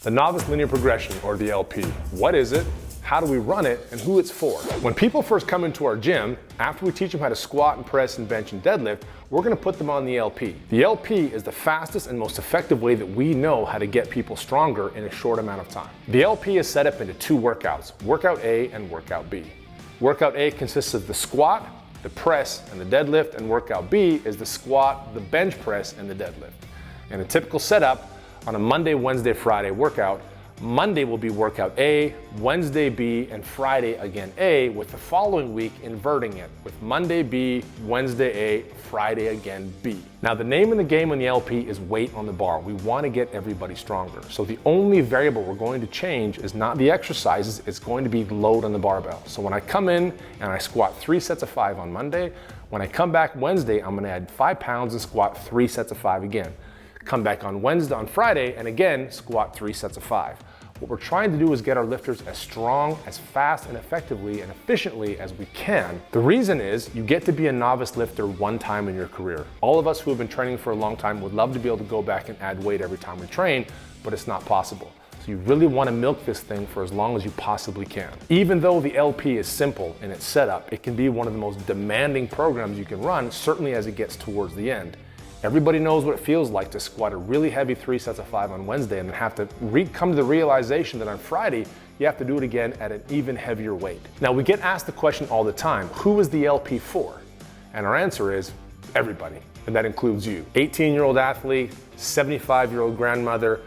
The novice linear progression, or the LP. What is it? How do we run it, and who it's for? When people first come into our gym, after we teach them how to squat and press and bench and deadlift, we're gonna put them on the LP. The LP is the fastest and most effective way that we know how to get people stronger in a short amount of time. The LP is set up into two workouts, workout A and workout B. Workout A consists of the squat, the press, and the deadlift, and workout B is the squat, the bench press, and the deadlift. In a typical setup, on a Monday, Wednesday, Friday workout, Monday will be workout A, Wednesday B, and Friday again A, with the following week inverting it, with Monday B, Wednesday A, Friday again B. Now the name of the game in the LP is weight on the bar. We want to get everybody stronger. So the only variable we're going to change is not the exercises, it's going to be load on the barbell. So when I come in and I squat 3 sets of 5 on Monday, when I come back Wednesday, I'm going to add 5 pounds and squat 3 sets of 5 again. Come back on Friday, and again, squat 3 sets of 5. What we're trying to do is get our lifters as strong, as fast, and effectively and efficiently as we can. The reason is you get to be a novice lifter one time in your career. All of us who have been training for a long time would love to be able to go back and add weight every time we train, but it's not possible. So you really want to milk this thing for as long as you possibly can. Even though the LP is simple in its setup, it can be one of the most demanding programs you can run, certainly as it gets towards the end. Everybody knows what it feels like to squat a really heavy 3 sets of 5 on Wednesday and then have to come to the realization that on Friday, you have to do it again at an even heavier weight. Now we get asked the question all the time, who is the LP for? And our answer is everybody, and that includes you. 18-year-old athlete, 75-year-old grandmother,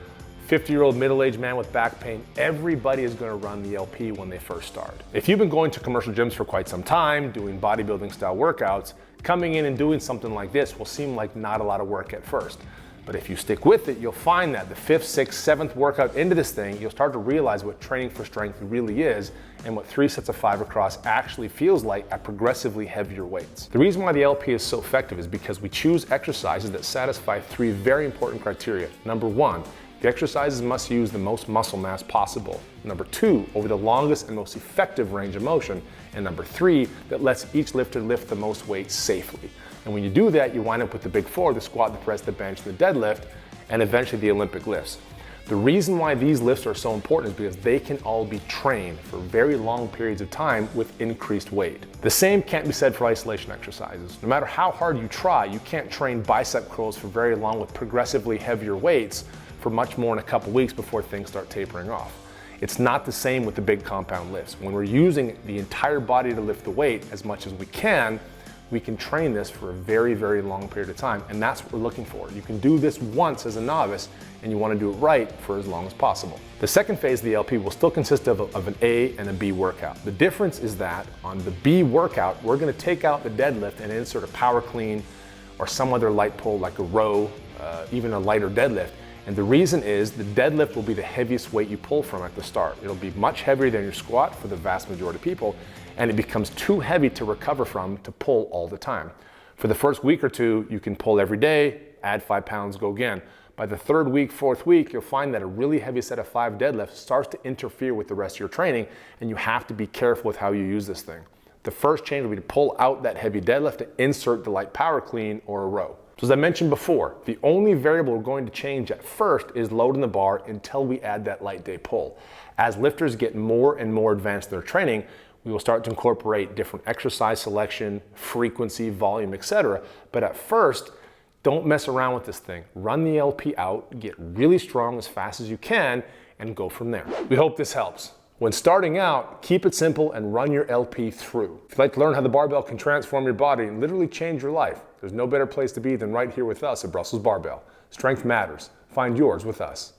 50-year-old middle-aged man with back pain, everybody is gonna run the LP when they first start. If you've been going to commercial gyms for quite some time, doing bodybuilding style workouts, coming in and doing something like this will seem like not a lot of work at first. But if you stick with it, you'll find that the 5th, 6th, 7th workout into this thing, you'll start to realize what training for strength really is and what 3 sets of 5 across actually feels like at progressively heavier weights. The reason why the LP is so effective is because we choose exercises that satisfy 3 very important criteria. Number 1, the exercises must use the most muscle mass possible. Number 2, over the longest and most effective range of motion. And number 3, that lets each lifter lift the most weight safely. And when you do that, you wind up with the big 4, the squat, the press, the bench, the deadlift, and eventually the Olympic lifts. The reason why these lifts are so important is because they can all be trained for very long periods of time with increased weight. The same can't be said for isolation exercises. No matter how hard you try, you can't train bicep curls for very long with progressively heavier weights for much more than a couple weeks before things start tapering off. It's not the same with the big compound lifts. When we're using the entire body to lift the weight as much as we can train this for a very, very long period of time, and that's what we're looking for. You can do this once as a novice, and you want to do it right for as long as possible. The second phase of the LP will still consist of an A and a B workout. The difference is that on the B workout, we're going to take out the deadlift and insert a power clean or some other light pull like a row, even a lighter deadlift. And the reason is the deadlift will be the heaviest weight you pull from at the start. It'll be much heavier than your squat for the vast majority of people, and it becomes too heavy to recover from to pull all the time. For the first week or two, you can pull every day, add 5 pounds, go again. By the 3rd week, 4th week, you'll find that a really heavy set of 5 deadlifts starts to interfere with the rest of your training, and you have to be careful with how you use this thing. The first change will be to pull out that heavy deadlift and insert the light power clean or a row. So as I mentioned before, the only variable we're going to change at first is load in the bar until we add that light day pull. As lifters get more and more advanced in their training, we will start to incorporate different exercise selection, frequency, volume, etc. But at first, don't mess around with this thing. Run the LP out, get really strong as fast as you can, and go from there. We hope this helps. When starting out, keep it simple and run your LP through. If you'd like to learn how the barbell can transform your body and literally change your life, there's no better place to be than right here with us at Brussels Barbell. Strength matters. Find yours with us.